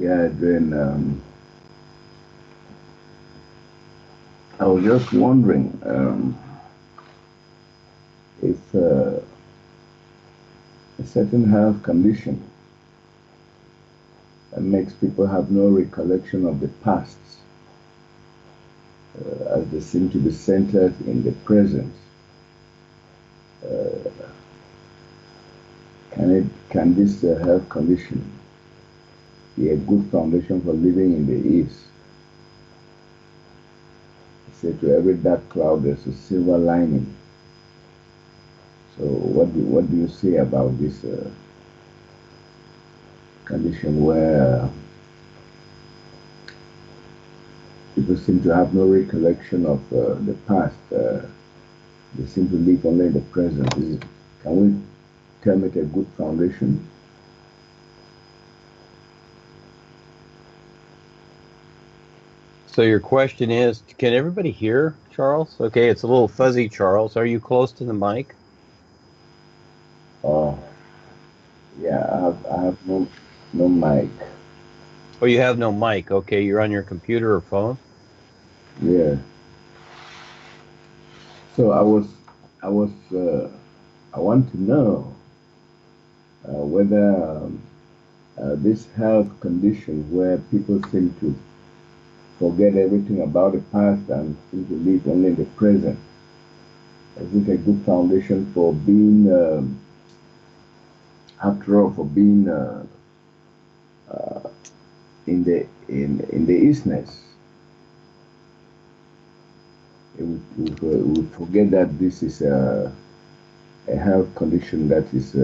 Yeah, Duane, I was just wondering if a certain health condition that makes people have no recollection of the past, as they seem to be centered in the present, can this health condition be a good foundation for living in the East? Say to every dark cloud there's a silver lining. So what do you say about this condition where people seem to have no recollection of the past? They seem to live only in the present. Can we term it a good foundation? So your question is, can everybody hear, Charles? Okay, it's a little fuzzy, Charles. Are you close to the mic? Oh, yeah, I have no mic. Oh, you have no mic. Okay, you're on your computer or phone? Yeah. So I want to know whether this health condition where people seem to forget everything about the past and seem to live only in the present, is it a good foundation for being, after all, for being in the isness? We forget that this is a health condition that is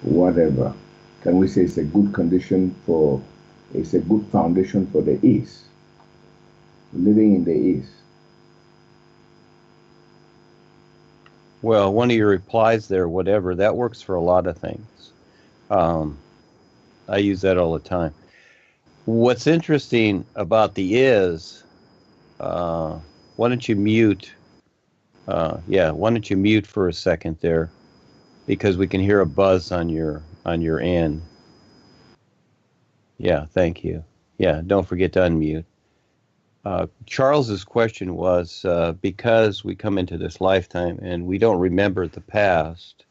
whatever. Can we say it's a good condition for, it's a good foundation for the East, living in the East? Well, one of your replies there, whatever, that works for a lot of things. I use that all the time. What's interesting about the is, why don't you mute? Yeah, why don't you mute for a second there, because we can hear a buzz on your end. Yeah, thank you. Yeah, don't forget to unmute. Charles's question was, because we come into this lifetime and we don't remember the past,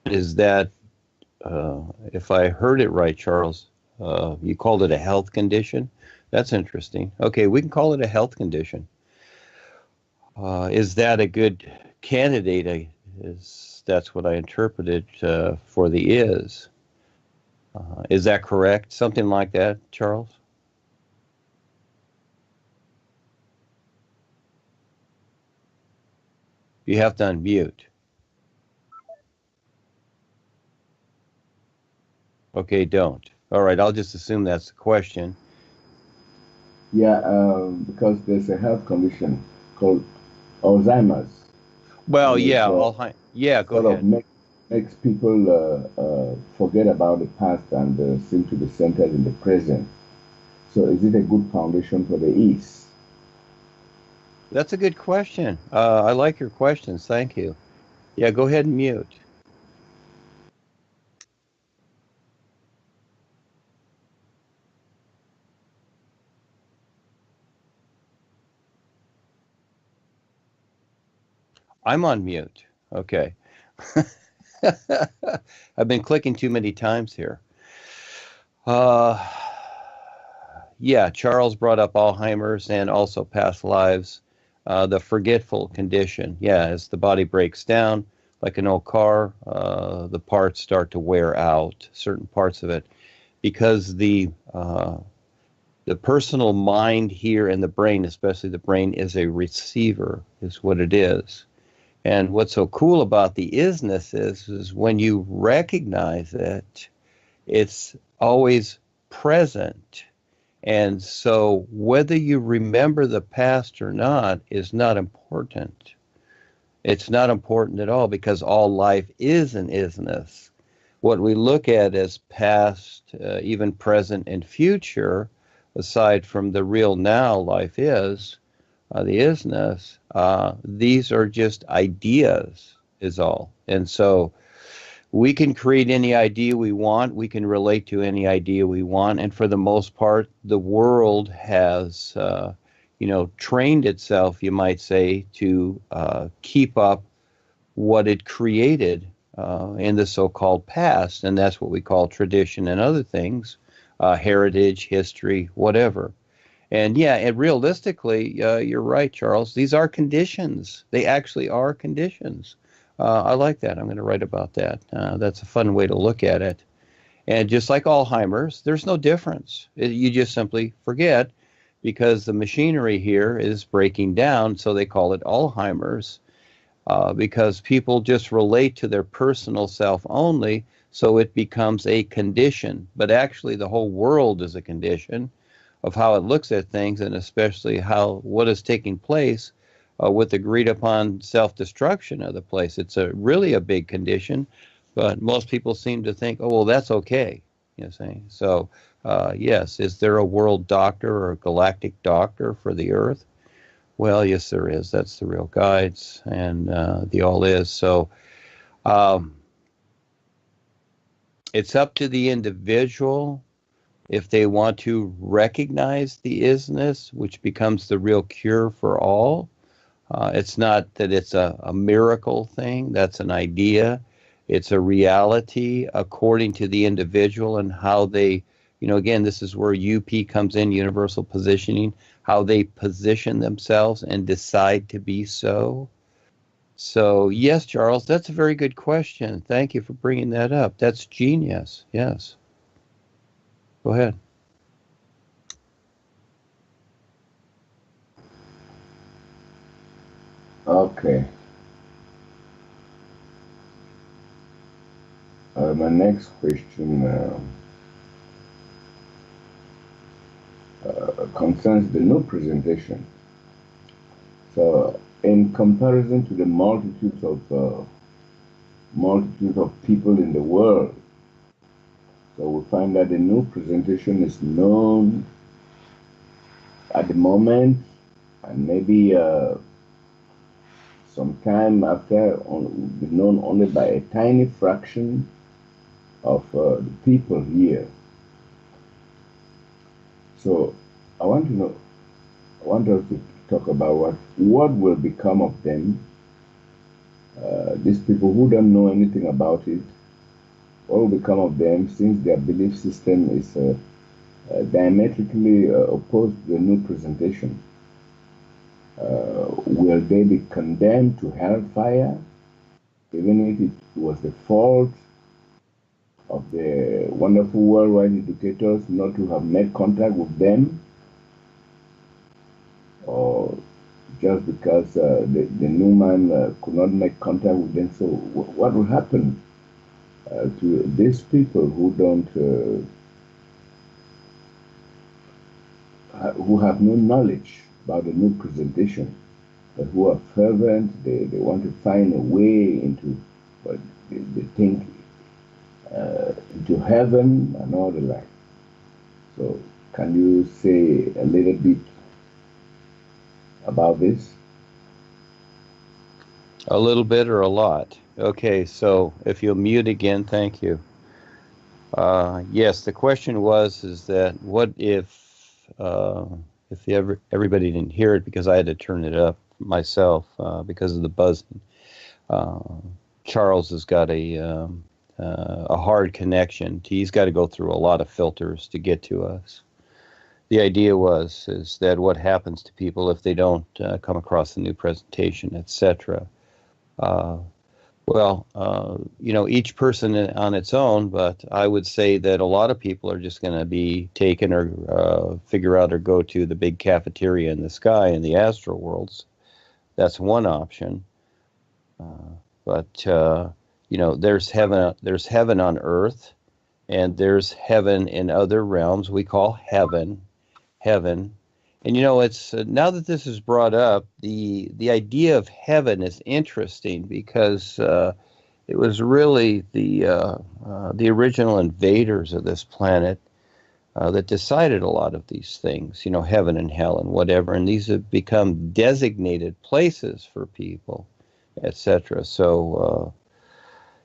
is that, if I heard it right, Charles, you called it a health condition? That's interesting. Okay, we can call it a health condition. Is that a good candidate? That's what I interpreted for the is. Is that correct? Something like that, Charles? You have to unmute. Okay, don't. All right, I'll just assume that's the question. Yeah, because there's a health condition called Alzheimer's. Well, yeah, yeah, go sort ahead. of makes people forget about the past and seem to be centered in the present. So is it a good foundation for the East? That's a good question. I like your questions. Thank you. Yeah, go ahead and mute. I'm on mute. Okay. I've been clicking too many times here. Yeah, Charles brought up Alzheimer's and also past lives. The forgetful condition. Yeah, as the body breaks down, like an old car, the parts start to wear out, certain parts of it, because The personal mind here and the brain, especially the brain, is a receiver, is what it is. And what's so cool about the isness is when you recognize it, it's always present. And so whether you remember the past or not is not important. It's not important at all because all life is an isness. What we look at as past, even present and future, aside from the real now life is, the isness, these are just ideas, is all. And so we can create any idea we want. We can relate to any idea we want. And for the most part, the world has, trained itself, you might say, to keep up what it created in the so-called past. And that's what we call tradition and other things, heritage, history, whatever. And yeah, and realistically, you're right, Charles. These are conditions. They actually are conditions. I like that. I'm going to write about that. That's a fun way to look at it. And just like Alzheimer's, there's no difference. You just simply forget because the machinery here is breaking down, so they call it Alzheimer's, because people just relate to their personal self only, so it becomes a condition. But actually, the whole world is a condition of how it looks at things, and especially what is taking place with agreed upon self-destruction of the place. It's really a big condition, but most people seem to think, oh, well, that's okay. You see? So, yes, is there a world doctor or a galactic doctor for the Earth? Well, yes, there is. That's the real guides and the all is. So it's up to the individual if they want to recognize the isness, which becomes the real cure for all. It's not that it's a miracle thing. That's an idea. It's a reality according to the individual and how they, again, this is where UP comes in, universal positioning, how they position themselves and decide to be so. So, yes, Charles, that's a very good question. Thank you for bringing that up. That's genius. Yes. Go ahead. Okay. My next question concerns the new presentation. So, in comparison to the multitude of people in the world, so we find that the new presentation is known at the moment, and maybe sometime after will be known only by a tiny fraction of the people here. So I want to know, I want us to talk about what will become of them. These people who don't know anything about it, what will become of them since their belief system is diametrically opposed to the new presentation? Will they be condemned to hellfire, even if it was the fault of the wonderful worldwide educators not to have made contact with them, or just because the new man could not make contact with them? So what will happen to these people who don't, who have no knowledge about the new presentation, but who are fervent? They want to find a way into what they think into heaven and all the like. So, can you say a little bit about this? A little bit or a lot? Okay, so if you'll mute again, thank you. Yes, the question is that what if everybody didn't hear it because I had to turn it up myself because of the buzzing. Charles has got a hard connection. He's got to go through a lot of filters to get to us. The idea is that what happens to people if they don't come across the new presentation, etc. Well, each person on its own, but I would say that a lot of people are just going to be taken or figure out or go to the big cafeteria in the sky in the astral worlds. That's one option. But there's heaven on earth, and there's heaven in other realms we call heaven. And it's now that this is brought up, the idea of heaven is interesting because it was really the original invaders of this planet that decided a lot of these things, heaven and hell and whatever, and these have become designated places for people, etc. So,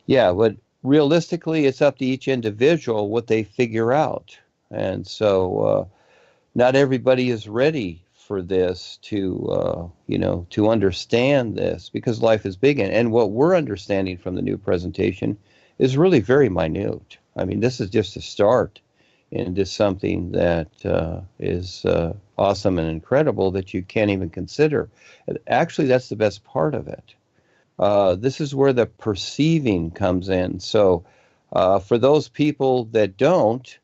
yeah, but realistically, it's up to each individual what they figure out. And so, not everybody is ready for this to understand this because life is big. And what we're understanding from the new presentation is really very minute. I mean, this is just a start into something that is awesome and incredible that you can't even consider. Actually, that's the best part of it. This is where the perceiving comes in. So, for those people that don't,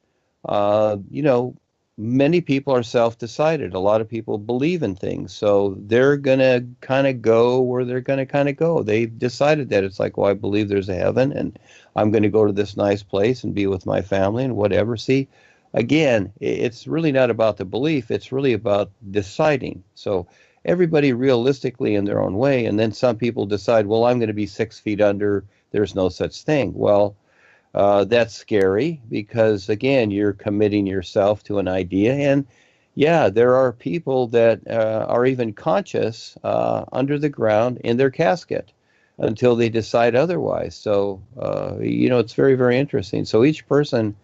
uh, you know, many people are self-decided. A lot of people believe in things, so they're gonna kind of go where they're gonna kind of go. They've decided that it's like, well, I believe there's a heaven, and I'm going to go to this nice place and be with my family and whatever. See, again, it's really not about the belief. It's really about deciding. So everybody realistically in their own way, and then some people decide, well, I'm going to be 6 feet under. There's no such thing. Well, that's scary because, again, you're committing yourself to an idea. And yeah, there are people that are even conscious under the ground in their casket until they decide otherwise. So, it's very, very interesting. So each person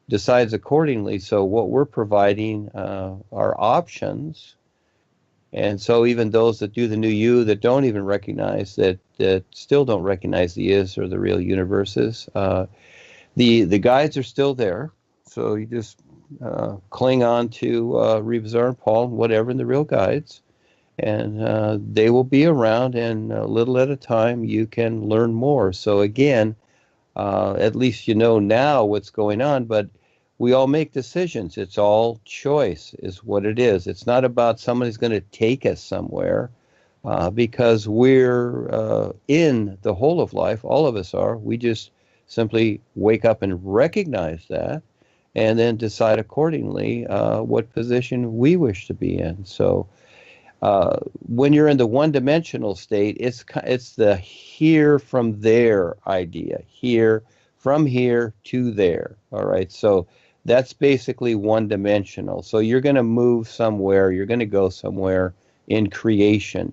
decides accordingly. So what we're providing are options. And so even those that do the new you that don't even recognize that still don't recognize the is or the real universes, the guides are still there, so you just cling on to Reba and Paul and whatever, and the real guides, and they will be around. And little at a time, you can learn more. So again, at least you know now what's going on. But we all make decisions. It's all choice, is what it is. It's not about somebody's going to take us somewhere. Because we're in the whole of life, all of us are. We just simply wake up and recognize that, and then decide accordingly what position we wish to be in. So when you're in the one-dimensional state, it's the here from there idea, here from here to there. All right, so that's basically one-dimensional. So you're going to move somewhere, you're going to go somewhere in creation.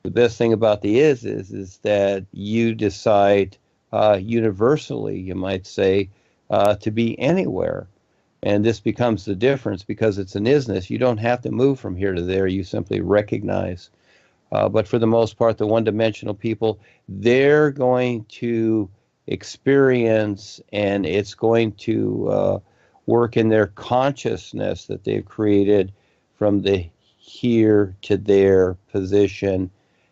The best thing about the is that you decide universally, you might say, to be anywhere. And this becomes the difference because it's an isness. You don't have to move from here to there. You simply recognize. But for the most part, the one-dimensional people, they're going to experience, and it's going to work in their consciousness that they've created from the here to there position,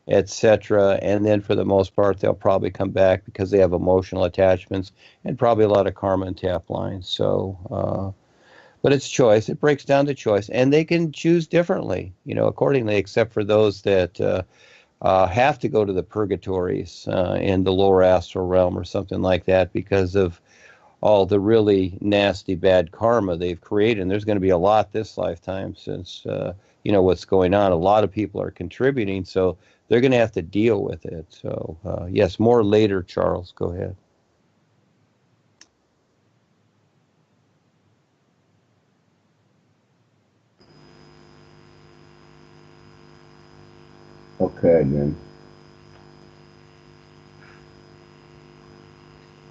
etc. And then for the most part, they'll probably come back because they have emotional attachments and probably a lot of karma and tap lines. So, but it's choice. It breaks down to choice, and they can choose differently, accordingly, except for those that have to go to the purgatories in the lower astral realm or something like that because of all the really nasty bad karma they've created. And there's going to be a lot this lifetime since what's going on. A lot of people are contributing, so they're going to have to deal with it. So yes, more later. Charles, go ahead. Okay, then.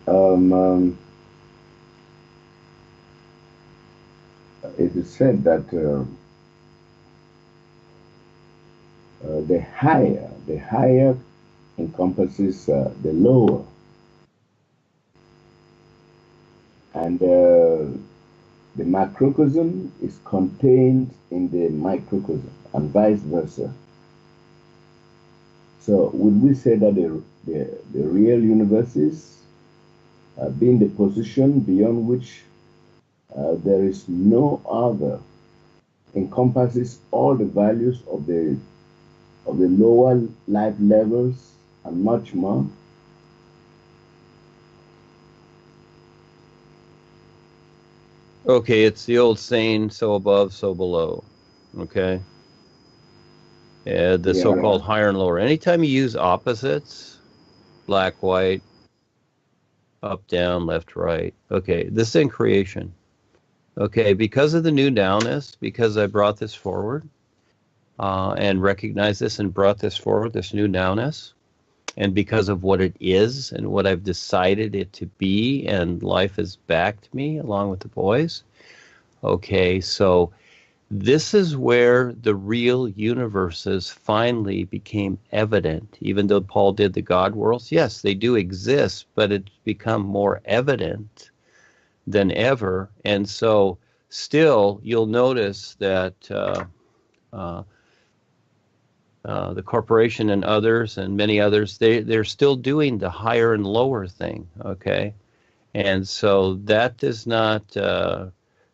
Um, um, it is said that the higher encompasses the lower, and the macrocosm is contained in the microcosm, and vice versa. So would we say that the real universe being the position beyond which there is no other, encompasses all the values of the lower life levels and much more? Okay, it's the old saying, so above, so below. Okay. The Yeah. so-called higher and lower. Anytime you use opposites, black, white, up, down, left, right. Okay, this is in creation. Okay, because of the new nowness, because I brought this forward and recognized this and brought this forward, this new nowness, and because of what it is and what I've decided it to be, and life has backed me along with the boys. Okay, so this is where the real universes finally became evident. Even though Paul did the God worlds, yes, they do exist, but it's become more evident than ever. And so, still, you'll notice that uh, the corporation and others and many others, they're still doing the higher and lower thing. Okay, and so that does not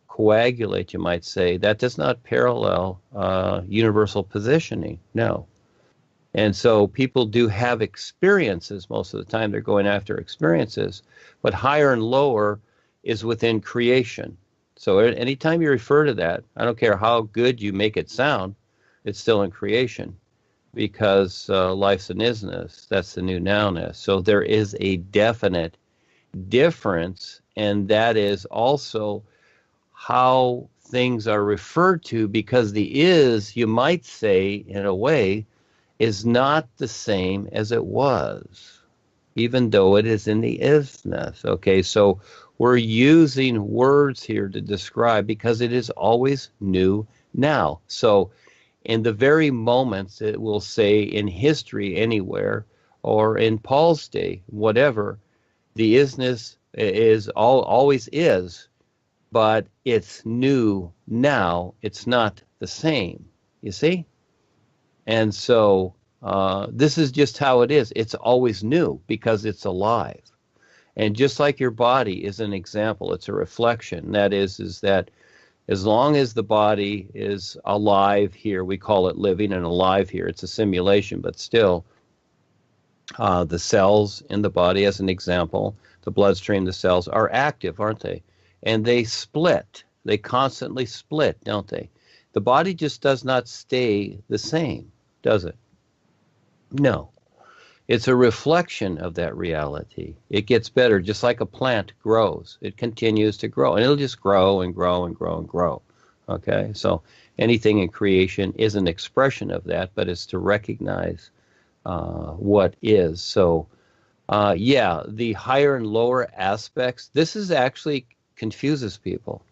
coagulate, you might say. That does not parallel universal positioning. No. And so people do have experiences most of the time. They're going after experiences. But higher and lower is within creation. So anytime you refer to that, I don't care how good you make it sound, it's still in creation because life's an isness. That's the new nowness. So there is a definite difference, and that is also how things are referred to, because the is, you might say, in a way, is not the same as it was, even though it is in the isness. Okay, so we're using words here to describe because it is always new now. So in the very moments it will say in history anywhere or in Paul's day, whatever, the isness is always is, but it's new now. It's not the same. You see? And so this is just how it is. It's always new because it's alive. And just like your body is an example, it's a reflection. That is that as long as the body is alive here, we call it living and alive here. It's a simulation, but still, the cells in the body, as an example, the bloodstream, the cells are active, aren't they? And they split. They constantly split, don't they? The body just does not stay the same, does it? No. It's a reflection of that reality. It gets better, just like a plant grows. It continues to grow, and it'll just grow and grow and grow and grow. Okay? So anything in creation is an expression of that, but it's to recognize what is. So, yeah, the higher and lower aspects, this is actually confuses people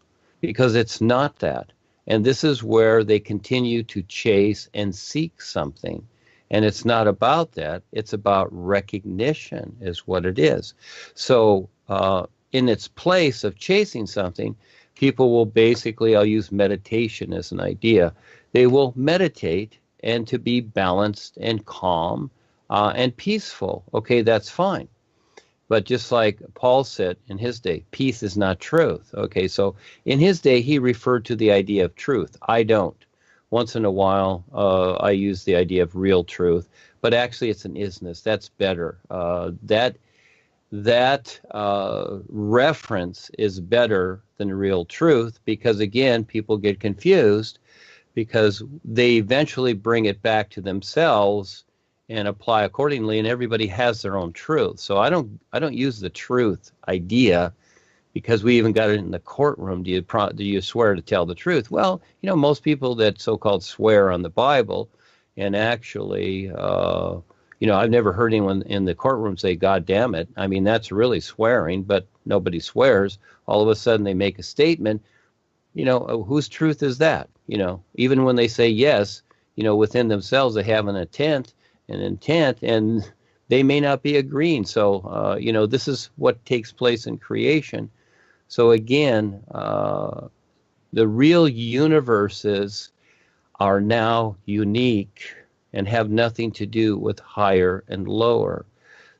because it's not that. And this is where they continue to chase and seek something. And it's not about that. It's about recognition is what it is. So in its place of chasing something, people will basically, I'll use meditation as an idea. They will meditate and to be balanced and calm and peaceful. Okay, that's fine. But just like Paul said in his day, peace is not truth. Okay, so in his day, he referred to the idea of truth. I don't. Once in a while, I use the idea of real truth, but actually it's an isness. That's better. That reference is better than real truth because, again, people get confused because they eventually bring it back to themselves and apply accordingly, and everybody has their own truth. So I don't use the truth idea because we even got it in the courtroom. Do you swear to tell the truth? Well, most people that so-called swear on the Bible, and actually, I've never heard anyone in the courtroom say, "God damn it." I mean, that's really swearing, but nobody swears. All of a sudden, they make a statement. Whose truth is that? Even when they say yes, within themselves, they have an intent, and they may not be agreeing. So, this is what takes place in creation. So again, the real universes are now unique and have nothing to do with higher and lower.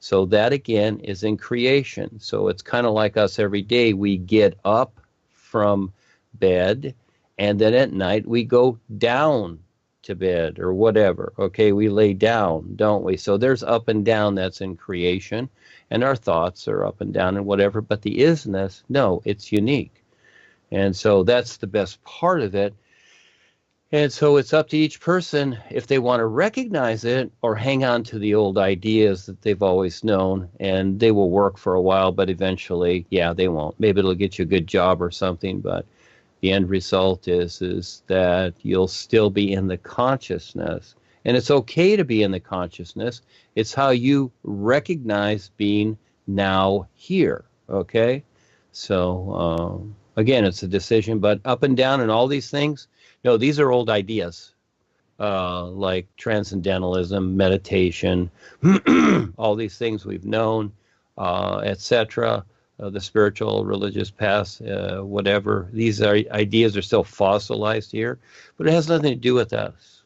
So that again is in creation. So it's kind of like us every day. We get up from bed, and then at night we go down to bed or whatever. Okay, we lay down, don't we? So there's up and down, that's in creation, and our thoughts are up and down and whatever. But the isness, no, it's unique. And so that's the best part of it. And so it's up to each person if they want to recognize it or hang on to the old ideas that they've always known, and they will work for a while, but eventually, yeah, they won't. Maybe it'll get you a good job or something, but the end result is that you'll still be in the consciousness. And it's okay to be in the consciousness. It's how you recognize being now here, okay? So, again, it's a decision, but up and down and all these things, no, these are old ideas, like transcendentalism, meditation, all these things we've known, etc., the spiritual, religious past, whatever. These ideas are still fossilized here, but it has nothing to do with us.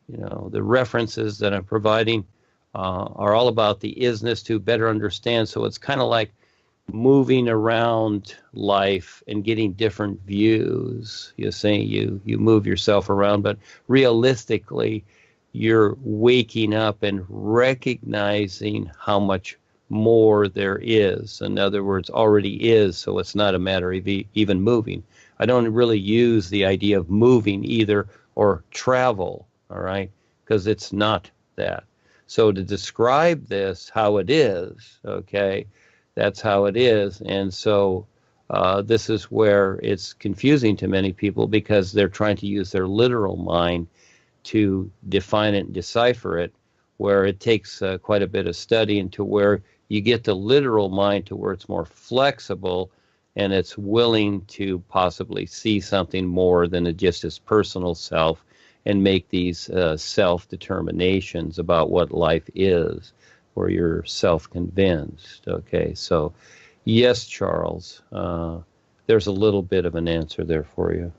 You know, the references that I'm providing are all about the isness to better understand. So it's kind of like moving around life and getting different views. You see, you move yourself around, but realistically, you're waking up and recognizing how much more there is. In other words, already is, so it's not a matter of even moving. I don't really use the idea of moving either or travel, all right, because it's not that. So to describe this, how it is, okay, that's how it is. And so this is where it's confusing to many people because they're trying to use their literal mind to define it and decipher it, where it takes quite a bit of study, and to where you get the literal mind to where it's more flexible and it's willing to possibly see something more than just its personal self and make these self-determinations about what life is, where you're self-convinced. Okay, so yes, Charles, there's a little bit of an answer there for you.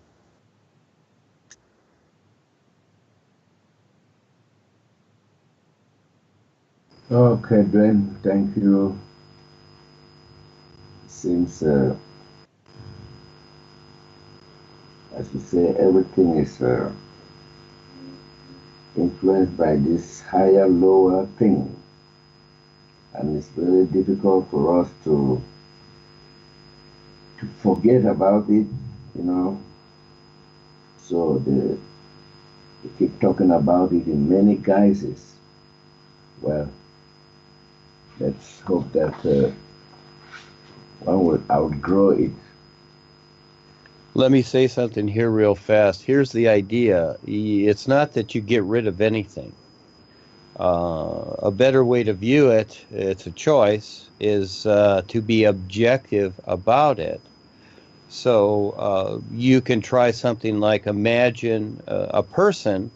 Okay, Duane, thank you. Since, as you say, everything is influenced by this higher, lower thing, and it's very difficult for us to forget about it, you know. So they keep talking about it in many guises. Well, let's hope that one will outgrow it. Let me say something here real fast. Here's the idea. It's not that you get rid of anything. A better way to view it, it's a choice, is to be objective about it. So you can try something like imagine a person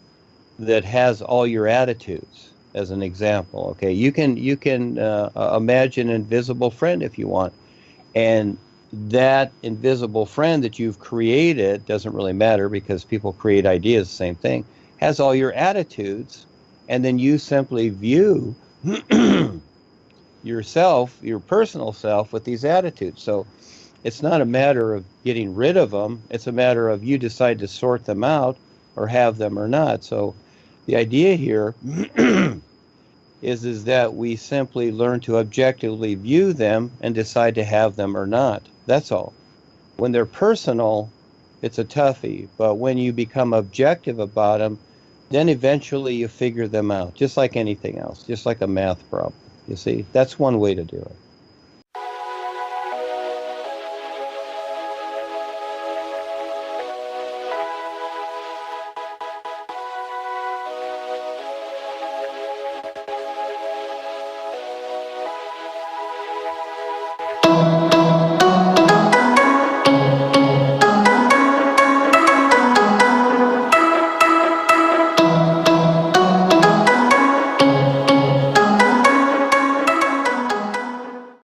that has all your attitudes, as an example. Okay, you can imagine an invisible friend if you want, and that invisible friend that you've created, doesn't really matter because people create ideas, the same thing, has all your attitudes, and then you simply view yourself, your personal self, with these attitudes. So it's not a matter of getting rid of them, it's a matter of you decide to sort them out or have them or not. So the idea here is that we simply learn to objectively view them and decide to have them or not. That's all. When they're personal, it's a toughie, but when you become objective about them, then eventually you figure them out, just like anything else, just like a math problem. You see, that's one way to do it.